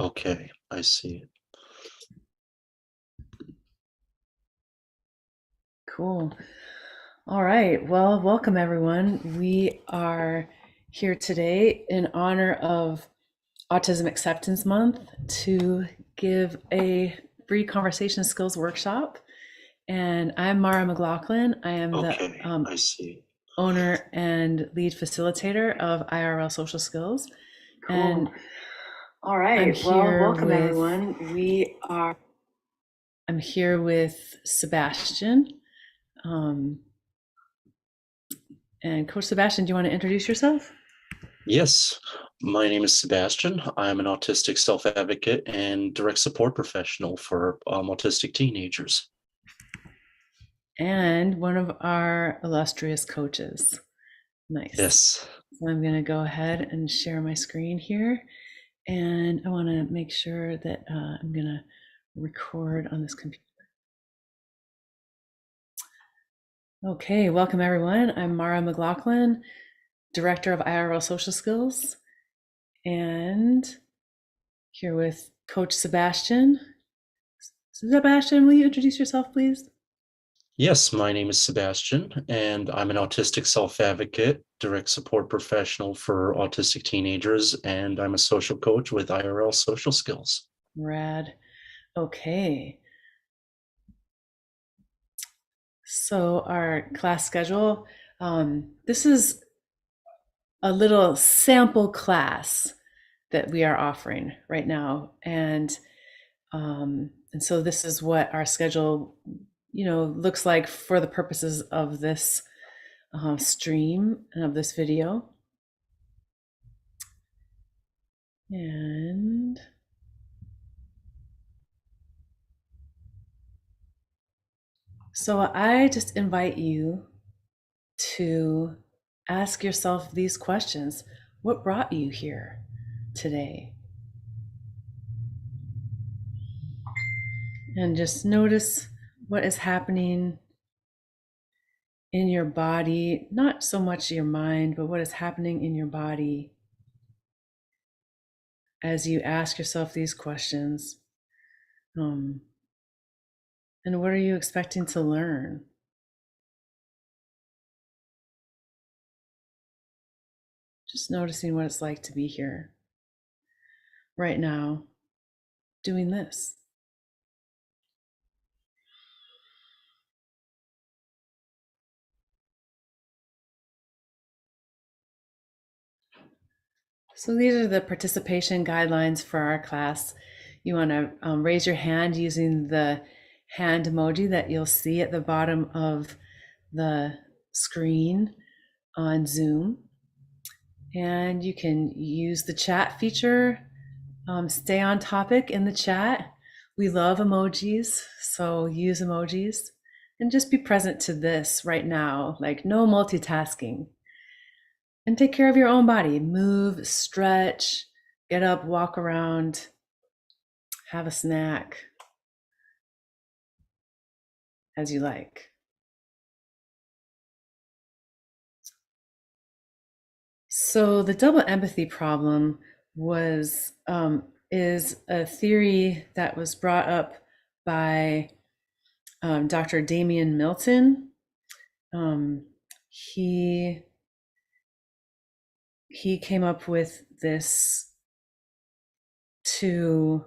Okay, I see. Cool. All right. Well, welcome everyone. We are here today in honor of Autism Acceptance Month to give a free conversation skills workshop. And I'm Mara McLoughlin. I am the Okay, I see. owner and lead facilitator of IRL Social Skills. Cool. And All I'm right. Well, here welcome with everyone. I'm here with Sebastian. And Coach Sebastian, do you want to introduce yourself? Yes, my name is Sebastian. I'm an autistic self-advocate and direct support professional for autistic teenagers. And one of our illustrious coaches. Nice. Yes. So I'm going to go ahead and share my screen here. And I want to make sure that I'm going to record on this computer. Okay, welcome everyone. I'm Mara McLoughlin, Director of IRL Social Skills, and here with Coach Sebastian. Sebastian, will you introduce yourself, please? Yes, my name is Sebastian, and I'm an autistic self-advocate, direct support professional for autistic teenagers, and I'm a social coach with IRL Social Skills. Rad. Okay. So our class schedule, this is a little sample class that we are offering right now. And so this is what our schedule, looks like for the purposes of this stream and of this video. And so I just invite you to ask yourself these questions. What brought you here today? And just notice what is happening in your body, not so much your mind, but what is happening in your body as you ask yourself these questions. And what are you expecting to learn? Just noticing what it's like to be here right now, doing this. So these are the participation guidelines for our class. You want to raise your hand using the hand emoji that you'll see at the bottom of the screen on Zoom. And you can use the chat feature, stay on topic in the chat. We love emojis, so use emojis and just be present to this right now, like no multitasking. And take care of your own body. Move, stretch, get up, walk around, have a snack as you like. So the double empathy problem is a theory that was brought up by Dr. Damian Milton. He came up with this to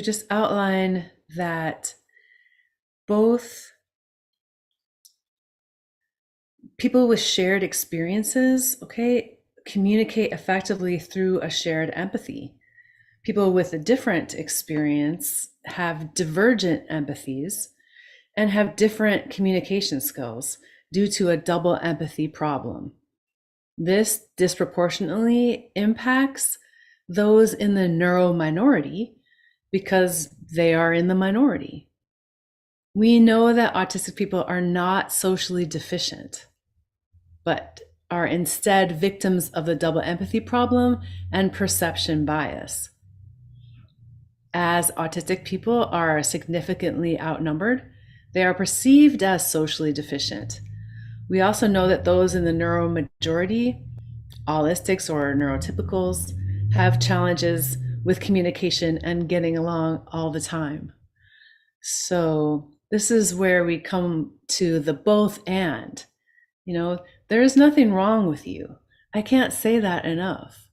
just outline that both people with shared experiences, communicate effectively through a shared empathy. People with a different experience have divergent empathies and have different communication skills due to a double empathy problem. This disproportionately impacts those in the neuro minority because they are in the minority. We know that autistic people are not socially deficient, but are instead victims of the double empathy problem and perception bias. As autistic people are significantly outnumbered, they are perceived as socially deficient. We also know that those in the neuro majority Autistics or neurotypicals have challenges with communication and getting along all the time. So this is where we come to the both and. There's nothing wrong with you. I can't say that enough.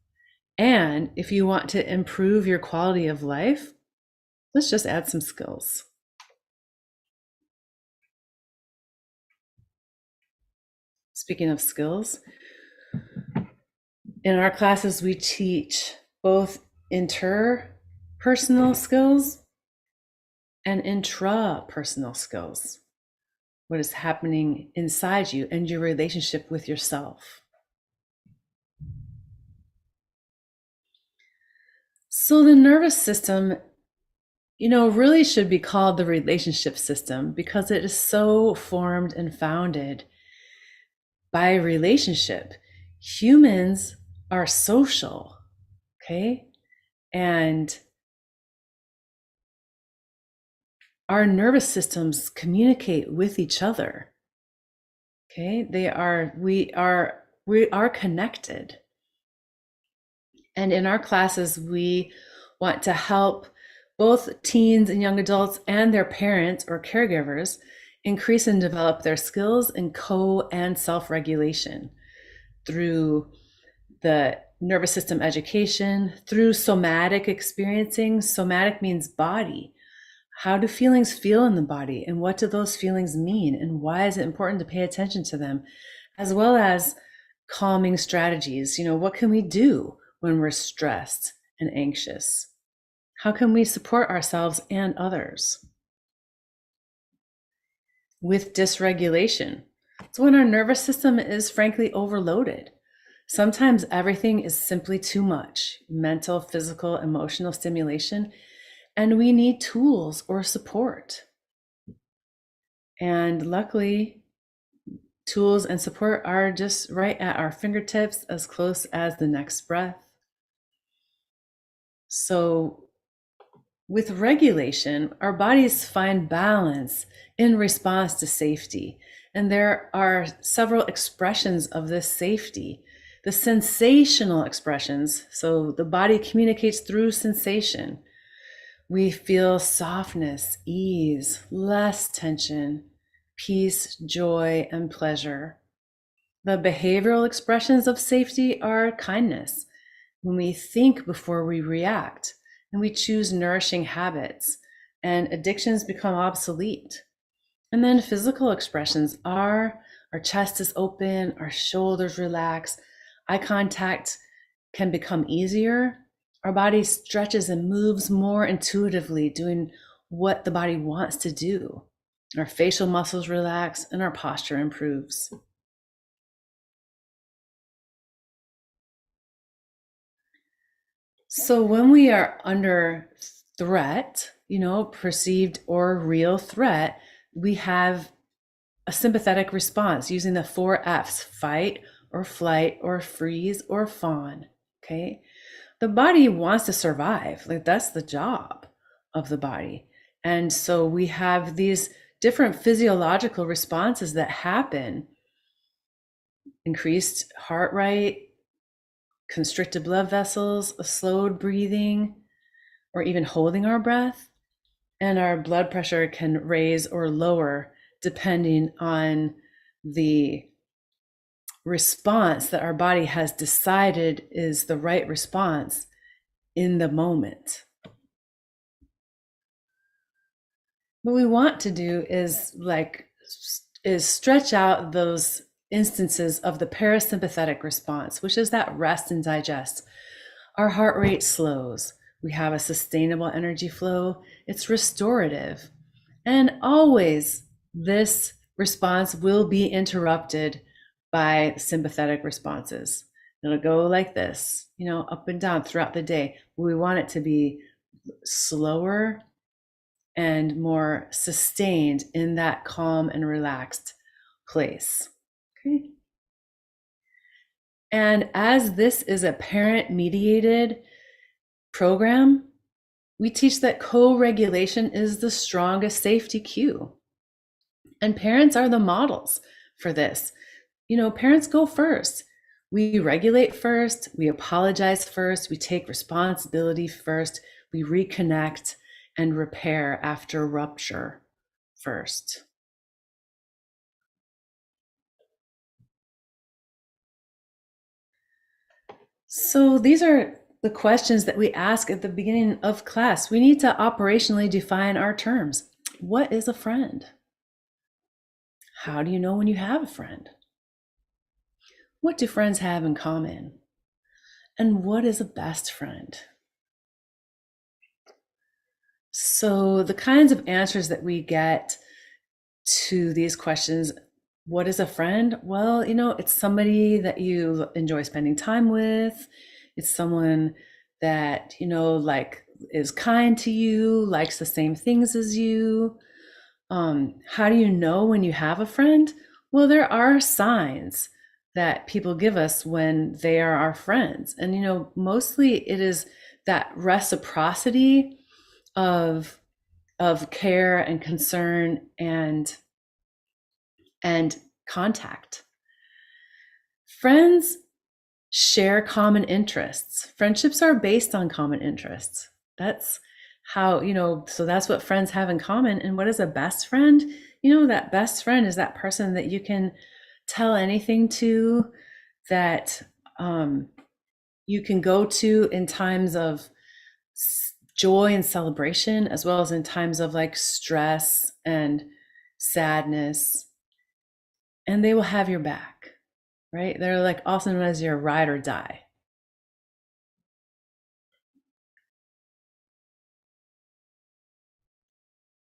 And if you want to improve your quality of life, let's just add some skills. Speaking of skills, in our classes, we teach both interpersonal skills and intrapersonal skills. What is happening inside you and your relationship with yourself. So the nervous system, really should be called the relationship system because it is so formed and founded by relationship. Humans are social, okay? And our nervous systems communicate with each other. Okay, we are connected. And in our classes, we want to help both teens and young adults and their parents or caregivers increase and develop their skills in co- and self-regulation through the nervous system education, through somatic experiencing. Somatic means body. How do feelings feel in the body, and what do those feelings mean, and why is it important to pay attention to them, as well as calming strategies. What can we do when we're stressed and anxious? How can we support ourselves and others? With dysregulation, it's when our nervous system is frankly overloaded. Sometimes everything is simply too much: mental, physical, emotional stimulation, and we need tools or support. And luckily, tools and support are just right at our fingertips, as close as the next breath. So with regulation, our bodies find balance in response to safety. And there are several expressions of this safety. The sensational expressions, so the body communicates through sensation. We feel softness, ease, less tension, peace, joy, and pleasure. The behavioral expressions of safety are kindness, when we think before we react, and we choose nourishing habits, and addictions become obsolete. And then physical expressions are our chest is open, our shoulders relax, eye contact can become easier. Our body stretches and moves more intuitively, doing what the body wants to do. Our facial muscles relax and our posture improves. So when we are under threat, perceived or real threat, we have a sympathetic response using the 4 F's: fight or flight or freeze or fawn. Okay. The body wants to survive. That's the job of the body. And so we have these different physiological responses that happen: increased heart rate, constricted blood vessels, a slowed breathing, or even holding our breath. And our blood pressure can raise or lower depending on the response that our body has decided is the right response in the moment. What we want to do is stretch out those instances of the parasympathetic response, which is that rest and digest. Our heart rate slows. We have a sustainable energy flow. It's restorative. And always this response will be interrupted by sympathetic responses. It'll go like this, up and down throughout the day. We want it to be slower and more sustained in that calm and relaxed place. Okay. And as this is a parent-mediated program, we teach that co-regulation is the strongest safety cue. And parents are the models for this. Parents go first. We regulate first, we apologize first, we take responsibility first, we reconnect and repair after rupture first. So these are the questions that we ask at the beginning of class. We need to operationally define our terms. What is a friend? How do you know when you have a friend? What do friends have in common? And what is a best friend? So the kinds of answers that we get to these questions, what is a friend? Well, it's somebody that you enjoy spending time with. It's someone that, like is kind to you, likes the same things as you. How do you know when you have a friend? Well, there are signs that people give us when they are our friends. And, mostly it is that reciprocity of care and concern and contact. Friends share common interests. Friendships are based on common interests. That's how, so that's what friends have in common. And what is a best friend? That best friend is that person that you can tell anything to, that you can go to in times of joy and celebration, as well as in times of like stress and sadness. And they will have your back, right? They're like also known as your ride or die.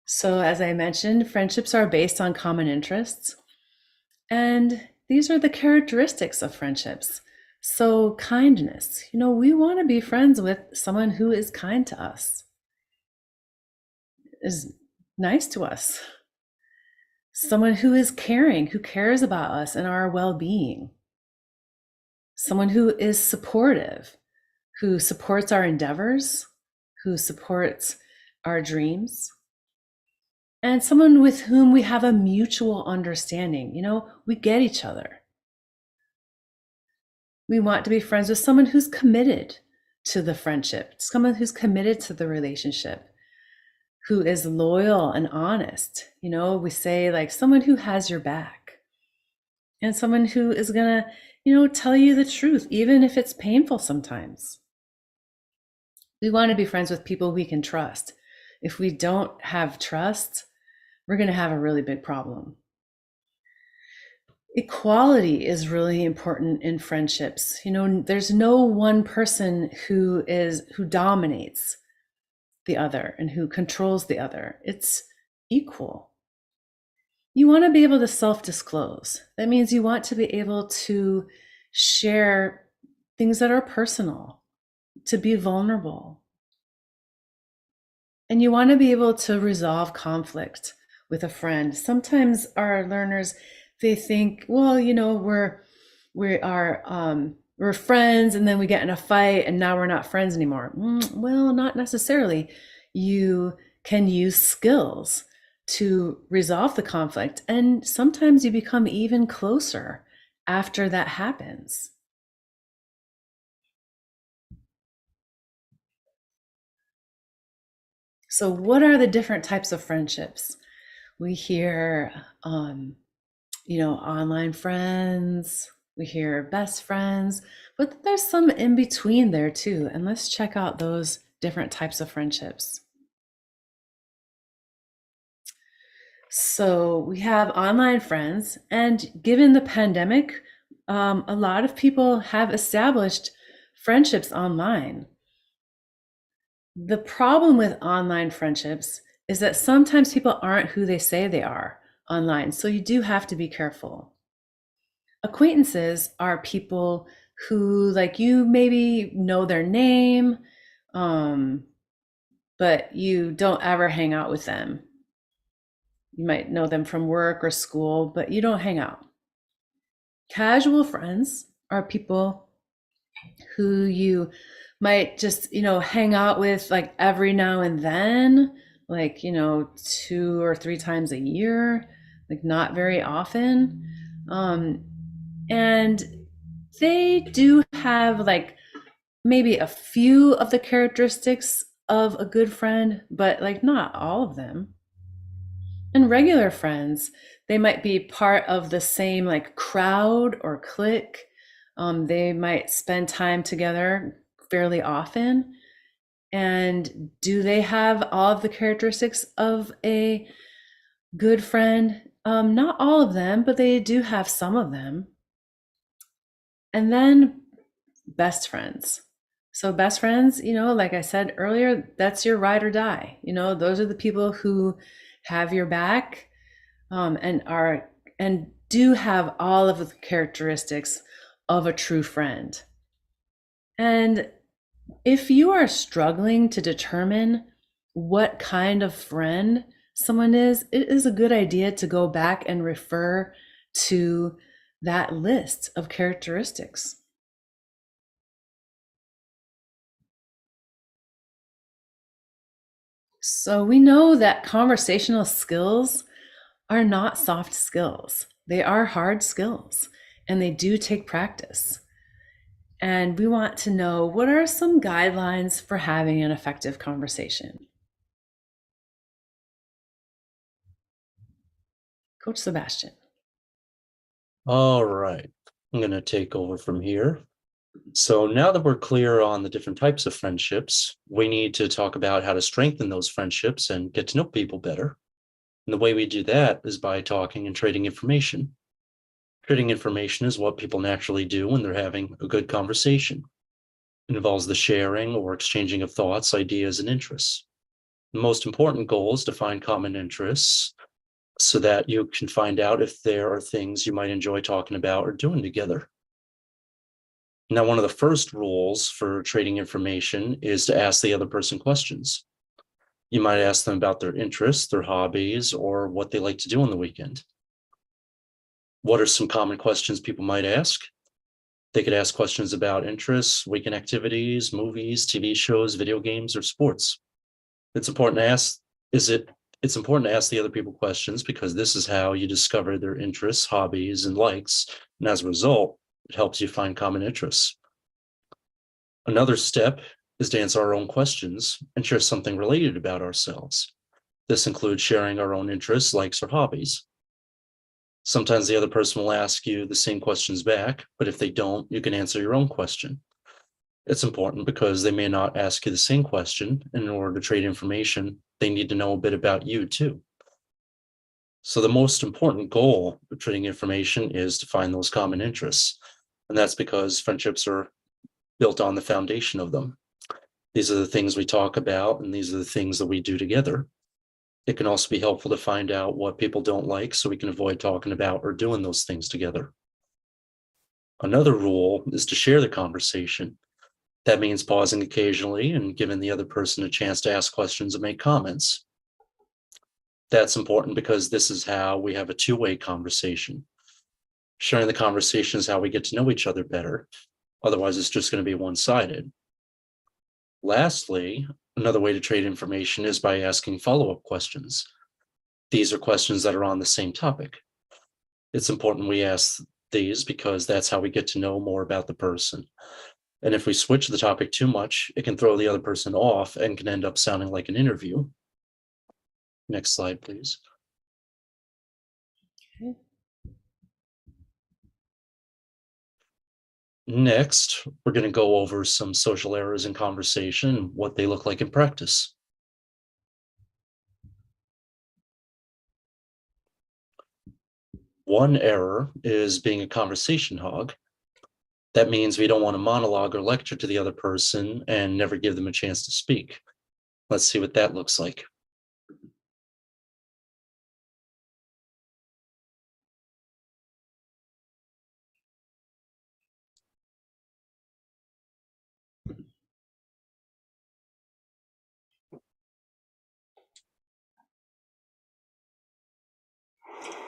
So as I mentioned, friendships are based on common interests. And these are the characteristics of friendships. So kindness, we want to be friends with someone who is kind to us, is nice to us, someone who is caring, who cares about us and our well-being, someone who is supportive, who supports our endeavors, who supports our dreams, and someone with whom we have a mutual understanding. We get each other. We want to be friends with someone who's committed to the friendship, someone who's committed to the relationship, who is loyal and honest. We say like someone who has your back, and someone who is gonna, tell you the truth, even if it's painful sometimes. We want to be friends with people we can trust. If we don't have trust, we're going to have a really big problem. Equality is really important in friendships. There's no one person who dominates the other and who controls the other. It's equal. You want to be able to self-disclose. That means you want to be able to share things that are personal, to be vulnerable. And you want to be able to resolve conflict with a friend. Sometimes our learners, they think, well, we're friends, and then we get in a fight and now we're not friends anymore. Well, not necessarily. You can use skills to resolve the conflict, and sometimes you become even closer after that happens. So what are the different types of friendships? We hear, online friends, we hear best friends, but there's some in between there too. And let's check out those different types of friendships. So we have online friends, and given the pandemic, a lot of people have established friendships online. The problem with online friendships is that sometimes people aren't who they say they are online, so you do have to be careful. Acquaintances are people who, like, you maybe know their name, but you don't ever hang out with them. You might know them from work or school, but you don't hang out. Casual friends are people who you might just, hang out with like every now and then, like, 2 or 3 times a year, like not very often. And they do have like maybe a few of the characteristics of a good friend, but like not all of them. And regular friends, they might be part of the same like crowd or clique. They might spend time together fairly often. And do they have all of the characteristics of a good friend? Not all of them, but they do have some of them. And then best friends. So best friends, like I said earlier, that's your ride or die. Those are the people who have your back, and do have all of the characteristics of a true friend. And if you are struggling to determine what kind of friend someone is, it is a good idea to go back and refer to that list of characteristics. So we know that conversational skills are not soft skills. They are hard skills, and they do take practice. And we want to know, what are some guidelines for having an effective conversation? Coach Sebastian. All right, I'm going to take over from here. So now that we're clear on the different types of friendships, we need to talk about how to strengthen those friendships and get to know people better. And the way we do that is by talking and trading information. Trading information is what people naturally do when they're having a good conversation. It involves the sharing or exchanging of thoughts, ideas, and interests. The most important goal is to find common interests so that you can find out if there are things you might enjoy talking about or doing together. Now, one of the first rules for trading information is to ask the other person questions. You might ask them about their interests, their hobbies, or what they like to do on the weekend. What are some common questions people might ask? They could ask questions about interests, weekend activities, movies, TV shows, video games, or sports. It's important to ask, it's important to ask the other people questions because this is how you discover their interests, hobbies, and likes. And as a result, it helps you find common interests. Another step is to answer our own questions and share something related about ourselves. This includes sharing our own interests, likes, or hobbies. Sometimes the other person will ask you the same questions back, but if they don't, you can answer your own question. It's important because they may not ask you the same question, and in order to trade information, they need to know a bit about you too. So the most important goal of trading information is to find those common interests. And that's because friendships are built on the foundation of them. These are the things we talk about, and these are the things that we do together. It can also be helpful to find out what people don't like so we can avoid talking about or doing those things together. Another rule is to share the conversation. That means pausing occasionally and giving the other person a chance to ask questions and make comments. That's important because this is how we have a two-way conversation. Sharing the conversation is how we get to know each other better. Otherwise, it's just going to be one-sided. Lastly, another way to trade information is by asking follow-up questions. These are questions that are on the same topic. It's important we ask these because that's how we get to know more about the person. And if we switch the topic too much, it can throw the other person off and can end up sounding like an interview. Next slide, please. Okay. Next, we're going to go over some social errors in conversation and what they look like in practice. One error is being a conversation hog. That means we don't want to monologue or lecture to the other person and never give them a chance to speak. Let's see what that looks like.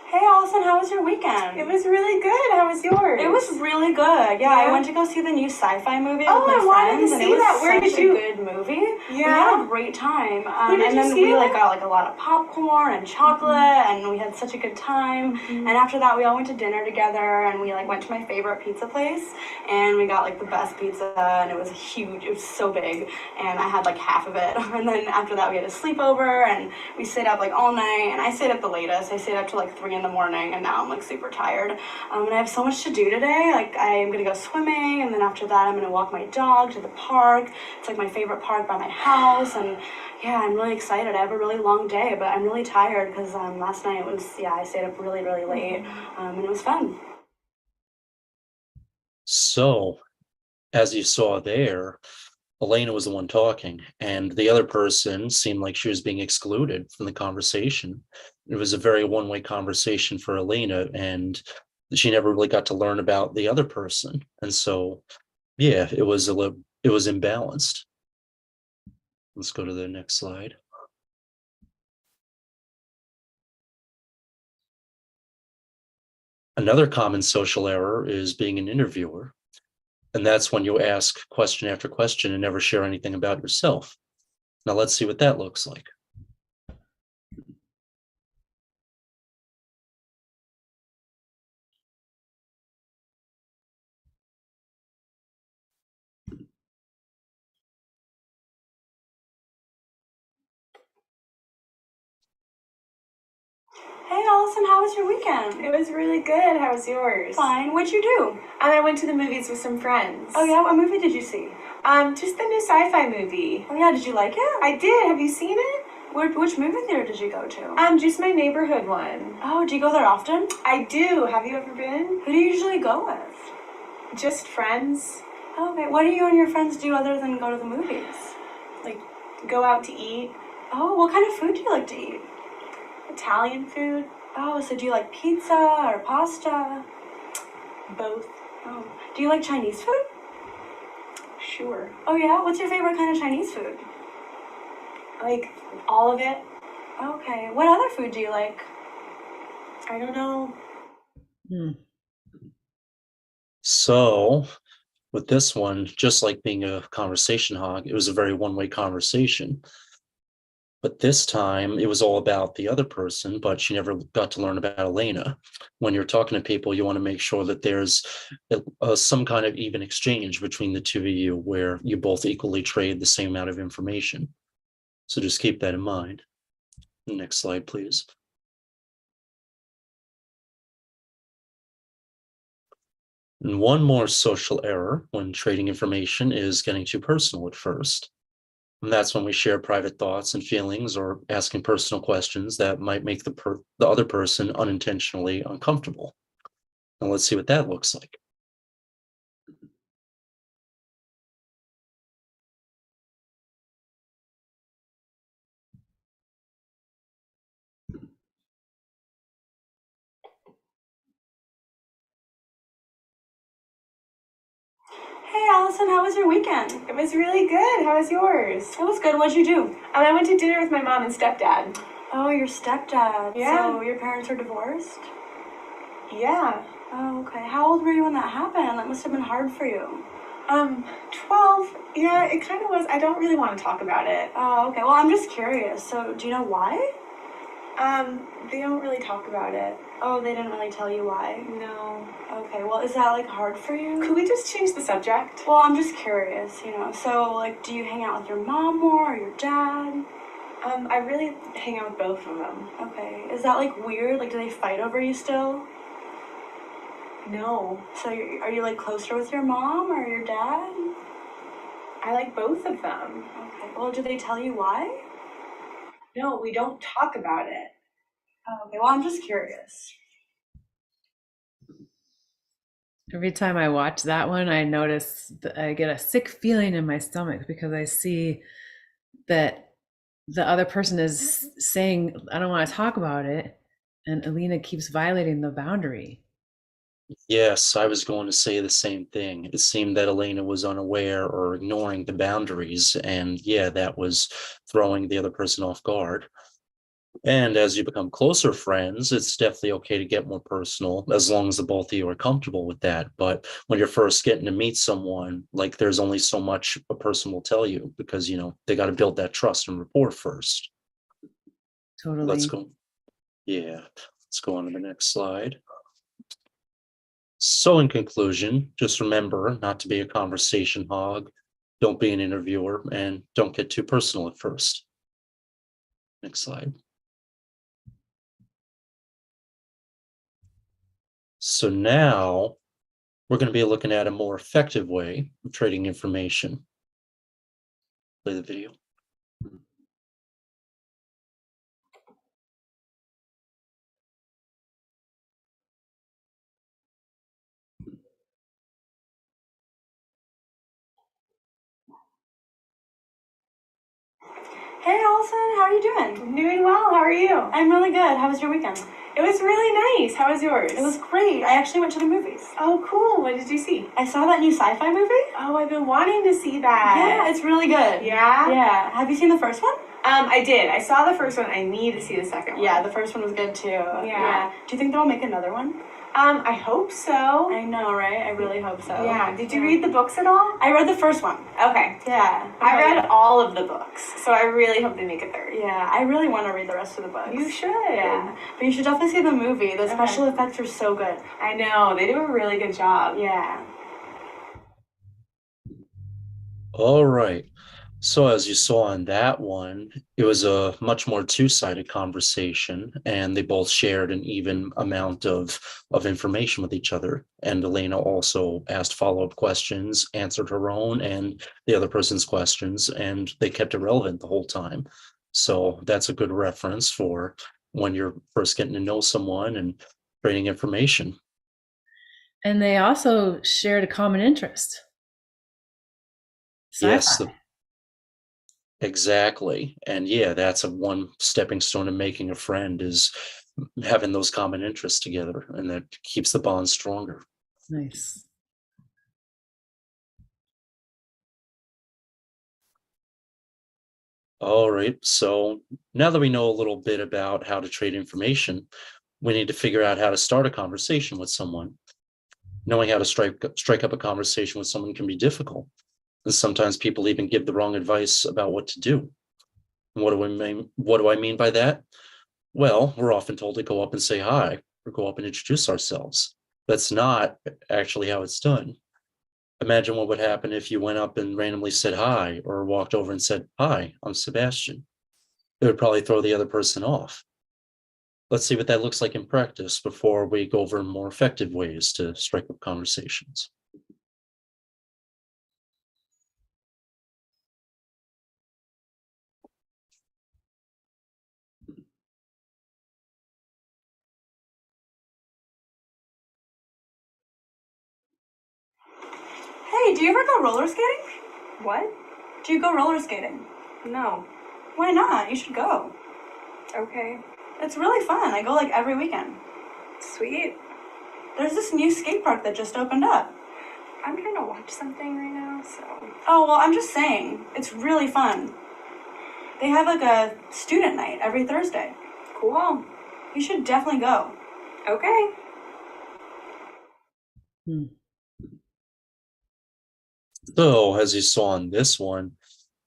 Hey Allison, how was your weekend? It was really good. How was yours? It was really good. Yeah, I went to go see the new sci-fi movie with my I wanted friends, to and see it was that. Where such did you? a good movie. We Yeah. had a great time. Where did and you then see we it? got like a lot of popcorn and chocolate, and we had such a good time. And after that, we all went to dinner together, and we like went to my favorite pizza place, and we got like the best pizza, and it was huge. It was so big, and I had like half of it. And then after that, we had a sleepover, and we stayed up like all night. And I stayed up the latest. I stayed up till like 3 in the morning, and now I'm like super tired. And I have so much to do today. Like I'm gonna go swimming, and then after that I'm gonna walk my dog to the park. It's like my favorite park by my house, and yeah, I'm really excited. I have a really long day, but I'm really tired because last night I stayed up really late, and it was fun. So, as you saw there, Elena was the one talking, and the other person seemed like she was being excluded from the conversation. It was a very one-way conversation for Elena, and she never really got to learn about the other person. And so, yeah, it was it was imbalanced. Let's go to the next slide. Another common social error is being an interviewer. And that's when you ask question after question and never share anything about yourself. Now let's see what that looks like. Hey Allison, how was your weekend? It was really good. How was yours? Fine. What'd you do? I went to the movies with some friends. Oh yeah, what movie did you see? Just the new sci-fi movie. Oh yeah, did you like it? I did. Have you seen it? Which movie theater did you go to? Just my neighborhood one. Oh, do you go there often? I do. Have you ever been? Who do you usually go with? Just friends. Oh, okay. What do you and your friends do other than go to the movies? Like, go out to eat. Oh, what kind of food do you like to eat? Italian food. Oh, so do you like pizza or pasta? Both. Oh, do you like Chinese food? Sure. Oh yeah, what's your favorite kind of Chinese food? Like, all of it. Okay, what other food do you like? I don't know. So with this one, just like being a conversation hog, it was a very one-way conversation. But this time it was all about the other person, but she never got to learn about Elena. When you're talking to people, you want to make sure that there's some kind of even exchange between the two of you where you both equally trade the same amount of information. So just keep that in mind. Next slide, please. And one more social error when trading information is getting too personal at first. And that's when we share private thoughts and feelings or asking personal questions that might make the other person unintentionally uncomfortable. Now let's see what that looks like. Hey Allison, how was your weekend? It was really good. How was yours? It was good. What'd you do? I went to dinner with my mom and stepdad. Oh, your stepdad. Yeah. So your parents are divorced? Yeah. Oh, okay. How old were you when that happened? That must have been hard for you. 12. Yeah, it kind of was. I don't really want to talk about it. Oh, okay. Well, I'm just curious. So do you know why? They don't really talk about it. Oh, they didn't really tell you why? No. Okay, well, is that like hard for you? Could we just change the subject? Well, I'm just curious, So, like, do you hang out with your mom more or your dad? I really hang out with both of them. Okay. Is that like weird? Like, do they fight over you still? No. So, are you like closer with your mom or your dad? I like both of them. Okay. Well, do they tell you why? No, we don't talk about it. Oh, okay. Well, I'm just curious. Every time I watch that one, I notice that I get a sick feeling in my stomach because I see that the other person is saying, I don't want to talk about it. And Alina keeps violating the boundary. Yes, I was going to say the same thing. It seemed that Elena was unaware or ignoring the boundaries. And yeah, that was throwing the other person off guard. And as you become closer friends, it's definitely okay to get more personal as long as the both of you are comfortable with that. But when you're first getting to meet someone, like there's only so much a person will tell you because, they got to build that trust and rapport first. Let's Totally. go. Yeah. Let's go on to the next slide. So in conclusion, just remember not to be a conversation hog. Don't be an interviewer and don't get too personal at first. Next slide. So now we're going to be looking at a more effective way of trading information. Play the video. Hey Allison, how are you doing? I'm doing well. How are you? I'm really good. How was your weekend? It was really nice. How was yours? It was great. I actually went to the movies. Oh, cool. What did you see? I saw that new sci-fi movie. Oh, I've been wanting to see that. Yeah, it's really good. Yeah? Yeah. Have you seen the first one? I did. I saw the first one. I need to see the second one. Yeah, the first one was good too. Yeah. Do you think they'll make another one? I hope so. I know, right? I really hope so. Yeah. Did you read the books at all? I read the first one. Okay. Yeah. I read all of the books, so I really hope they make a third. Yeah, I really want to read the rest of the books. You should. Yeah, but you should definitely see the movie. The special effects are so good. I know. They do a really good job. Yeah. All right. So as you saw in that one, it was a much more two-sided conversation, and they both shared an even amount of information with each other. And Elena also asked follow-up questions, answered her own and the other person's questions, and they kept it relevant the whole time. So that's a good reference for when you're first getting to know someone and trading information. And they also shared a common interest. Yes, Sci-fi. exactly. And yeah, that's a one stepping stone to making a friend is having those common interests together, and that keeps the bond stronger. Nice. All right. So now that we know a little bit about how to trade information, we need to figure out how to start a conversation with someone. Knowing how to strike up a conversation with someone can be difficult. And sometimes people even give the wrong advice about what to do. And what do I mean by that? Well, we're often told to go up and say hi or go up and introduce ourselves. That's not actually how it's done. Imagine what would happen if you went up and randomly said hi or walked over and said, "Hi, I'm Sebastian." It would probably throw the other person off. Let's see what that looks like in practice before we go over more effective ways to strike up conversations. Hey, do you ever go roller skating? What? Do you go roller skating? No. Why not? You should go. Okay. It's really fun. I go like every weekend. Sweet. There's this new skate park that just opened up. I'm trying to watch something right now, so. Oh, well, I'm just saying. It's really fun. They have like a student night every Thursday. Cool. You should definitely go. Okay. So, as you saw in this one,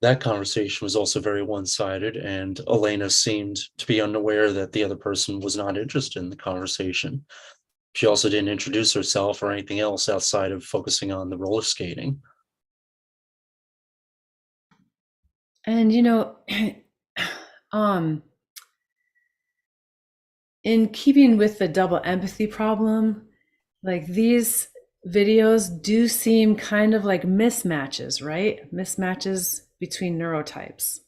that conversation was also very one-sided, and Elena seemed to be unaware that the other person was not interested in the conversation. She also didn't introduce herself or anything else outside of focusing on the roller skating. And in keeping with the double empathy problem, like these videos do seem kind of like mismatches, right? Mismatches between neurotypes.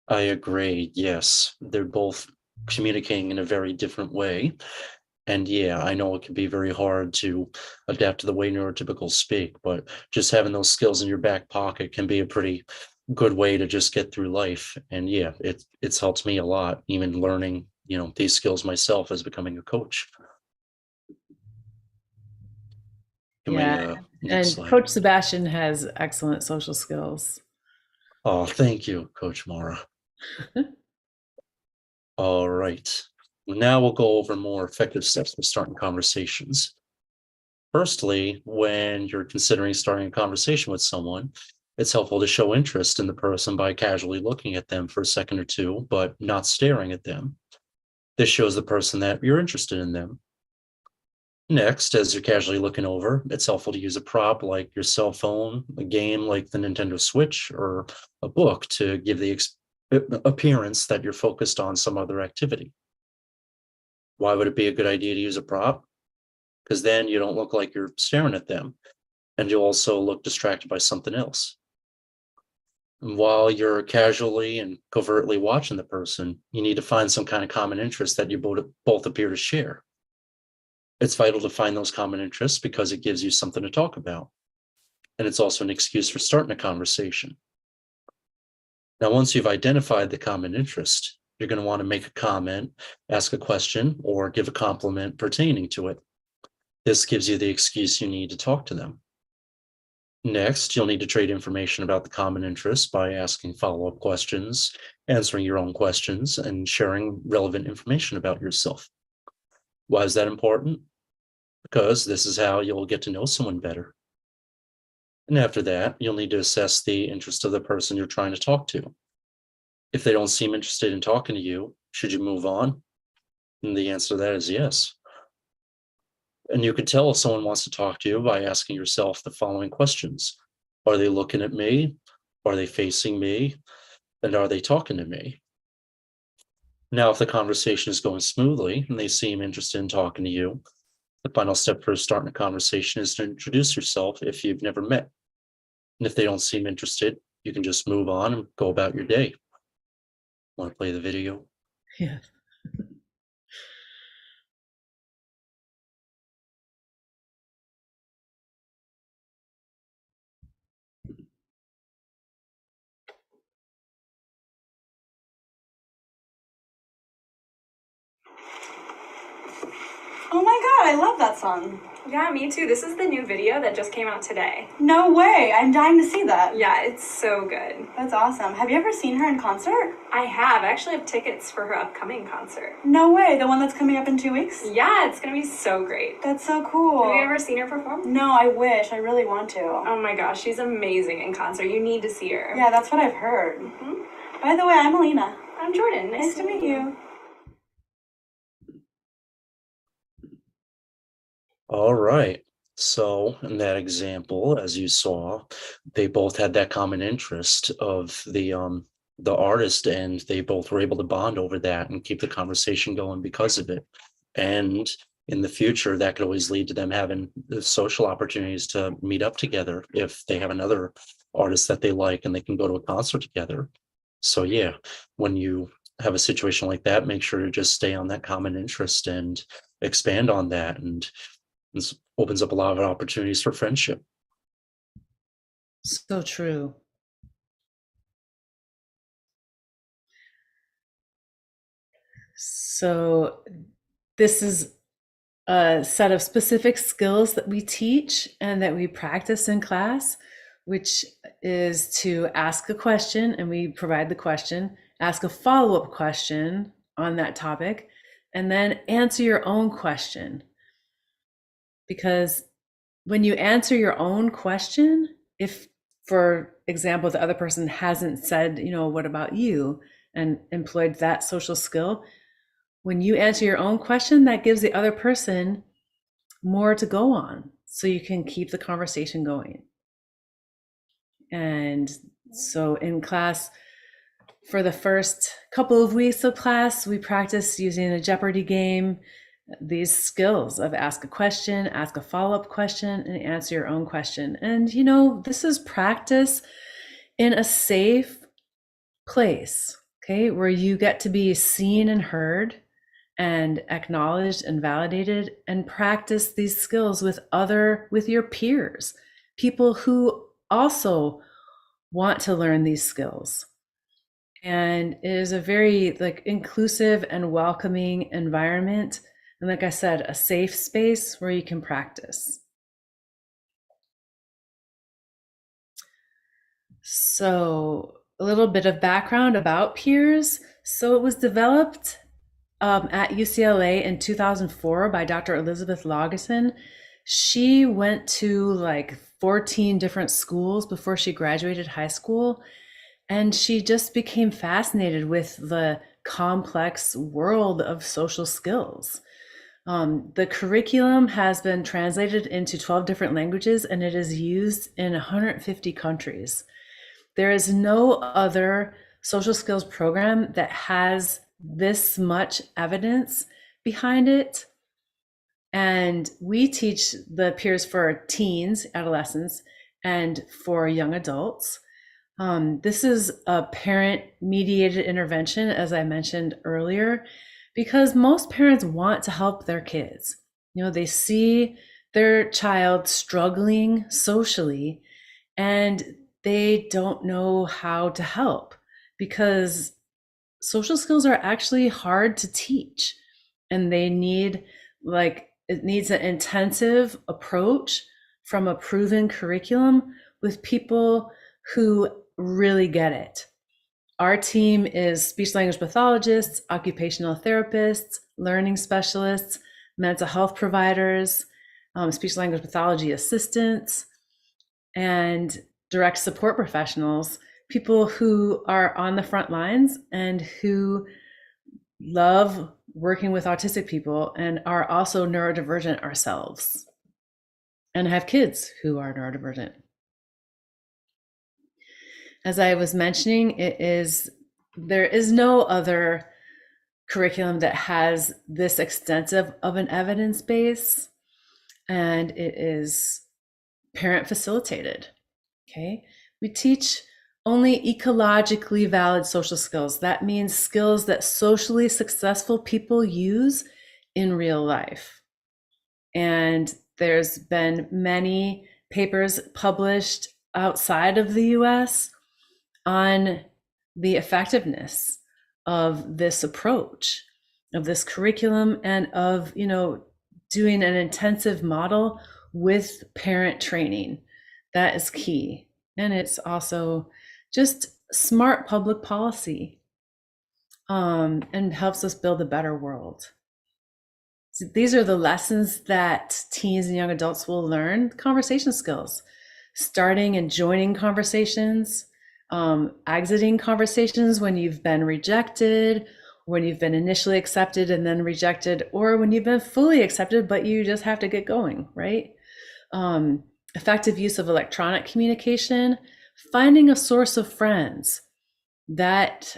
I agree. Yes, they're both communicating in a very different way. And yeah, I know it can be very hard to adapt to the way neurotypicals speak, but just having those skills in your back pocket can be a pretty good way to just get through life. And yeah, it's helped me a lot, even learning, these skills myself as becoming a coach. Yeah. Next And slide. Coach Sebastian has excellent social skills. Oh, thank you, Coach Mara. All right. Now we'll go over more effective steps for starting conversations. Firstly, when you're considering starting a conversation with someone, it's helpful to show interest in the person by casually looking at them for a second or two, but not staring at them. This shows the person that you're interested in them. Next, as you're casually looking over, it's helpful to use a prop like your cell phone, a game like the Nintendo Switch, or a book to give the appearance that you're focused on some other activity. Why would it be a good idea to use a prop? Because then you don't look like you're staring at them, and you'll also look distracted by something else. And while you're casually and covertly watching the person, you need to find some kind of common interest that you both appear to share. It's vital to find those common interests because it gives you something to talk about. And it's also an excuse for starting a conversation. Now, once you've identified the common interest, you're going to want to make a comment, ask a question, or give a compliment pertaining to it. This gives you the excuse you need to talk to them. Next, you'll need to trade information about the common interest by asking follow-up questions, answering your own questions, and sharing relevant information about yourself. Why is that important? Because this is how you'll get to know someone better. And after that, you'll need to assess the interest of the person you're trying to talk to. If they don't seem interested in talking to you, should you move on? And the answer to that is yes. And you can tell if someone wants to talk to you by asking yourself the following questions. Are they looking at me? Are they facing me? And are they talking to me? Now, if the conversation is going smoothly and they seem interested in talking to you, the final step for starting a conversation is to introduce yourself if you've never met. And if they don't seem interested, you can just move on and go about your day. Want to play the video? Yeah. Oh my god, I love that song. Yeah, me too. This is the new video that just came out today. No way, I'm dying to see that. Yeah, it's so good. That's awesome. Have you ever seen her in concert? I have. I actually have tickets for her upcoming concert. No way, the one that's coming up in 2 weeks? Yeah, it's gonna be so great. That's so cool. Have you ever seen her perform? No, I wish. I really want to. Oh my gosh, she's amazing in concert. You need to see her. Yeah, that's what I've heard. By the way, I'm Alina. I'm Jordan. Nice to meet you. All right. So in that example, as you saw, they both had that common interest of the artist, and they both were able to bond over that and keep the conversation going because of it. And in the future, that could always lead to them having the social opportunities to meet up together if they have another artist that they like and they can go to a concert together. So yeah, when you have a situation like that, make sure to just stay on that common interest and expand on that, and this opens up a lot of opportunities for friendship. So true. So this is a set of specific skills that we teach and that we practice in class, which is to ask a question, and we provide the question, ask a follow-up question on that topic, and then answer your own question. Because when you answer your own question, if, for example, the other person hasn't said, what about you, and employed that social skill, when you answer your own question, that gives the other person more to go on, so you can keep the conversation going. And so in class, for the first couple of weeks of class, we practice using a Jeopardy game, these skills of ask a question, ask a follow-up question, and answer your own question. And this is practice in a safe place, okay, where you get to be seen and heard and acknowledged and validated, and practice these skills with your peers, people who also want to learn these skills. And it is a very inclusive and welcoming environment. And like I said, a safe space where you can practice. So a little bit of background about peers. So it was developed at UCLA in 2004 by Dr. Elizabeth Lawgeson. She went to like 14 different schools before she graduated high school. And she just became fascinated with the complex world of social skills. The curriculum has been translated into 12 different languages and it is used in 150 countries. There is no other social skills program that has this much evidence behind it. And we teach the peers for teens, adolescents, and for young adults. This is a parent-mediated intervention, as I mentioned earlier, because most parents want to help their kids. You know, they see their child struggling socially and they don't know how to help because social skills are actually hard to teach and they need it needs an intensive approach from a proven curriculum with people who really get it. Our team is speech language pathologists, occupational therapists, learning specialists, mental health providers, speech language pathology assistants, and direct support professionals, people who are on the front lines and who love working with autistic people and are also neurodivergent ourselves and have kids who are neurodivergent. As I was mentioning, there is no other curriculum that has this extensive of an evidence base, and it is parent facilitated. Okay, we teach only ecologically valid social skills. That means skills that socially successful people use in real life. And there's been many papers published outside of the US on the effectiveness of this approach, of this curriculum, and of, doing an intensive model with parent training. That is key. And it's also just smart public policy, and helps us build a better world. So these are the lessons that teens and young adults will learn: conversation skills, starting and joining conversations, exiting conversations when you've been rejected, when you've been initially accepted and then rejected, or when you've been fully accepted, but you just have to get going, right? Effective use of electronic communication, finding a source of friends. That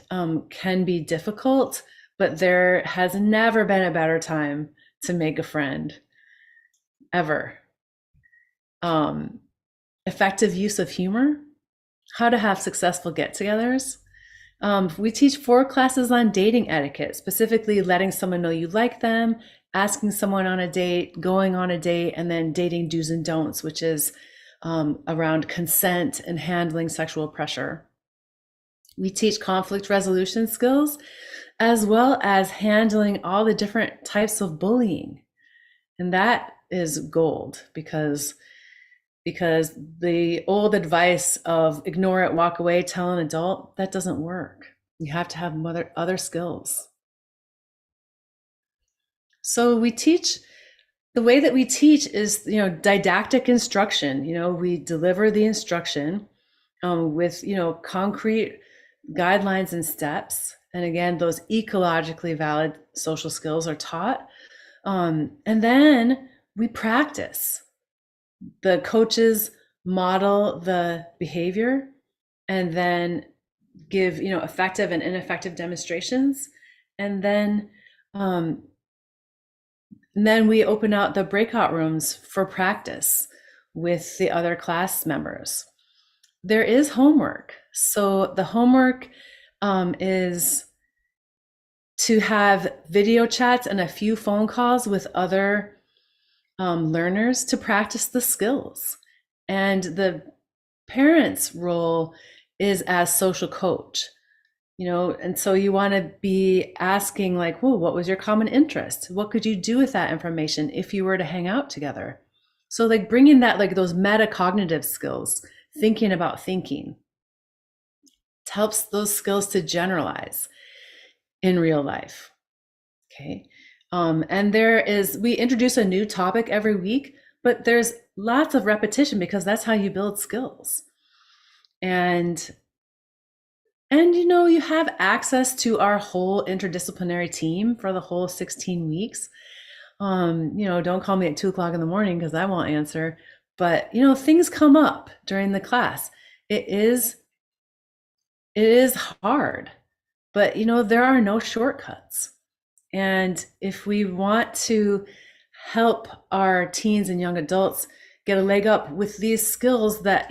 can be difficult, but there has never been a better time to make a friend, ever. Effective use of humor, how to have successful get-togethers. We teach 4 classes on dating etiquette, specifically letting someone know you like them, asking someone on a date, going on a date, and then dating do's and don'ts, which is around consent and handling sexual pressure. We teach conflict resolution skills, as well as handling all the different types of bullying. And that is gold because the old advice of ignore it, walk away, tell an adult, that doesn't work. You have to have other skills. So we teach, the way that we teach is, didactic instruction. We deliver the instruction with, concrete guidelines and steps. And again, those ecologically valid social skills are taught. And then we practice. The coaches model the behavior and then give, effective and ineffective demonstrations. And then we open out the breakout rooms for practice with the other class members. There is homework. So the homework is to have video chats and a few phone calls with other learners to practice the skills. And the parent's role is as social coach, and so you want to be asking like, well, what was your common interest? What could you do with that information if you were to hang out together? So like bringing that, like those metacognitive skills, thinking about thinking, it helps those skills to generalize in real life. Okay. And we introduce a new topic every week, but there's lots of repetition because that's how you build skills. And you have access to our whole interdisciplinary team for the whole 16 weeks. Don't call me at 2:00 in the morning because I won't answer. But things come up during the class. It is hard, but there are no shortcuts. And if we want to help our teens and young adults get a leg up with these skills that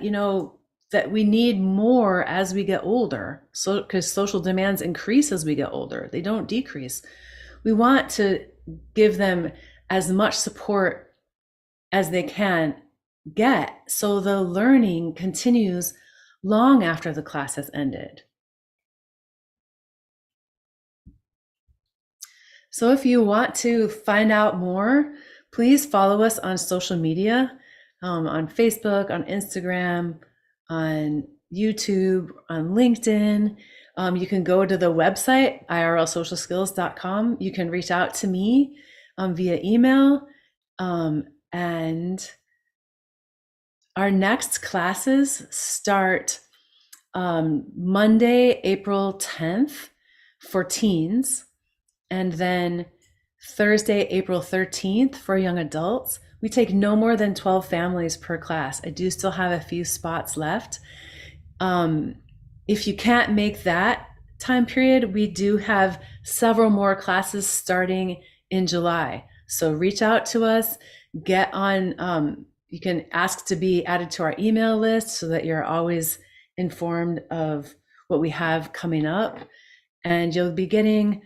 that we need more as we get older, so because social demands increase as we get older, they don't decrease. We want to give them as much support as they can get so the learning continues long after the class has ended. So if you want to find out more, please follow us on social media, on Facebook, on Instagram, on YouTube, on LinkedIn. You can go to the website, irlsocialskills.com. You can reach out to me via email. And our next classes start Monday, April 10th for teens, and then Thursday, April 13th for young adults. We take no more than 12 families per class. I do still have a few spots left. If you can't make that time period, we do have several more classes starting in July. So reach out to us, get on, you can ask to be added to our email list so that you're always informed of what we have coming up. And you'll be getting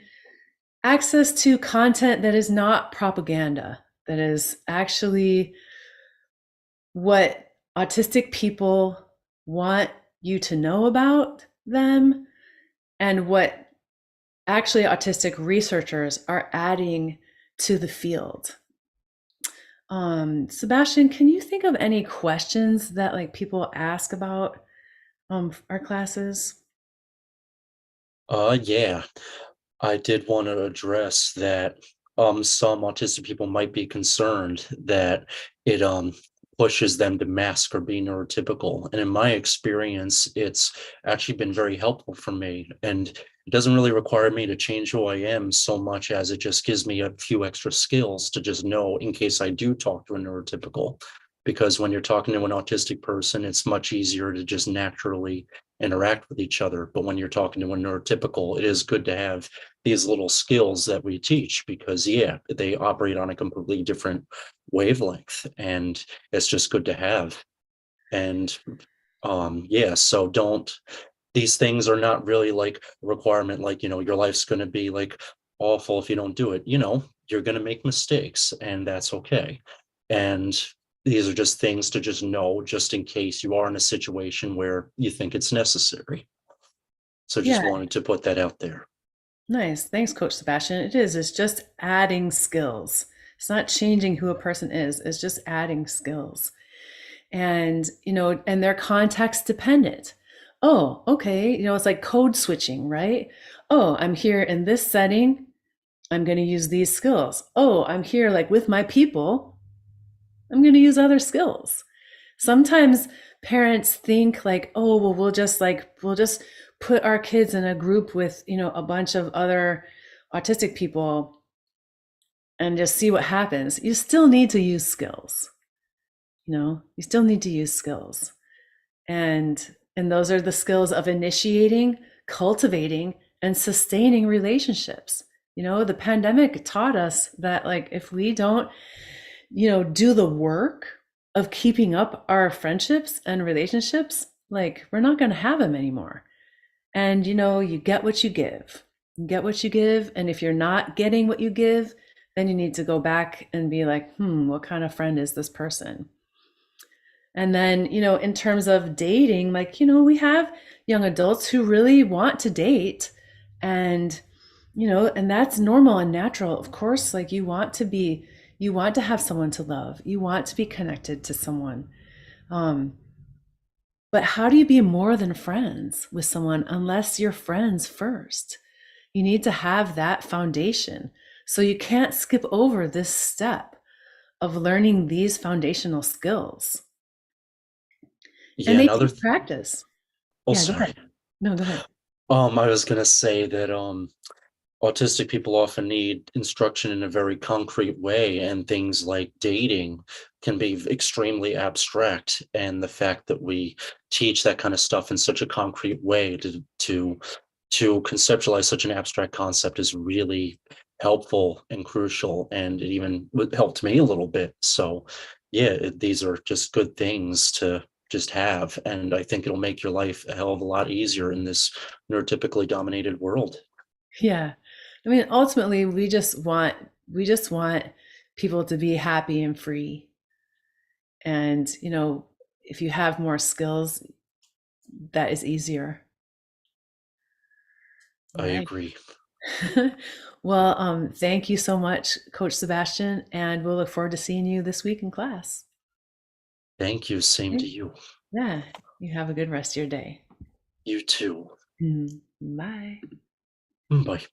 access to content that is not propaganda, that is actually what autistic people want you to know about them and what actually autistic researchers are adding to the field. Sebastian, can you think of any questions that people ask about our classes? Yeah, I did want to address that some autistic people might be concerned that it pushes them to mask or be neurotypical. And in my experience, it's actually been very helpful for me. And it doesn't really require me to change who I am so much as it just gives me a few extra skills to just know in case I do talk to a neurotypical. Because when you're talking to an autistic person, it's much easier to just naturally interact with each other. But when you're talking to a neurotypical, it is good to have these little skills that we teach because, yeah, they operate on a completely different wavelength and it's just good to have. And yeah, so these things are not really like a requirement, like, your life's going to be like awful if you don't do it. You're going to make mistakes and that's okay. And these are just things to just know, just in case you are in a situation where you think it's necessary. So just wanted to put that out there. Nice. Thanks, Coach Sebastian. It's just adding skills. It's not changing who a person is. It's just adding skills. And, and they're context dependent. Oh, okay. It's like code switching, right? Oh, I'm here in this setting. I'm going to use these skills. Oh, I'm here with my people. I'm going to use other skills. Sometimes parents think oh, well, we'll just put our kids in a group with, a bunch of other autistic people and just see what happens. You still need to use skills. You still need to use skills. And those are the skills of initiating, cultivating, and sustaining relationships. The pandemic taught us that if we don't do the work of keeping up our friendships and relationships, we're not going to have them anymore. And, you get what you give. You get what you give. And if you're not getting what you give, then you need to go back and be what kind of friend is this person? And then, in terms of dating, we have young adults who really want to date and, and that's normal and natural. Of course, you want to have someone to love. You want to be connected to someone. But how do you be more than friends with someone unless you're friends first? You need to have that foundation So you can't skip over this step of learning these foundational skills. Yeah, And they another take practice. oh, Yeah, go sorry. ahead. No, go ahead. I was gonna say that autistic people often need instruction in a very concrete way, and things like dating can be extremely abstract. And the fact that we teach that kind of stuff in such a concrete way to conceptualize such an abstract concept is really helpful and crucial. And it even helped me a little bit. So, yeah, these are just good things to just have. And I think it'll make your life a hell of a lot easier in this neurotypically dominated world. Yeah. I mean, ultimately, we just want people to be happy and free. And, if you have more skills, that is easier. All I right. agree. Well, thank you so much, Coach Sebastian, and we'll look forward to seeing you this week in class. Thank you. Same to Okay. you. Yeah, you have a good rest of your day. You too. Bye. Bye.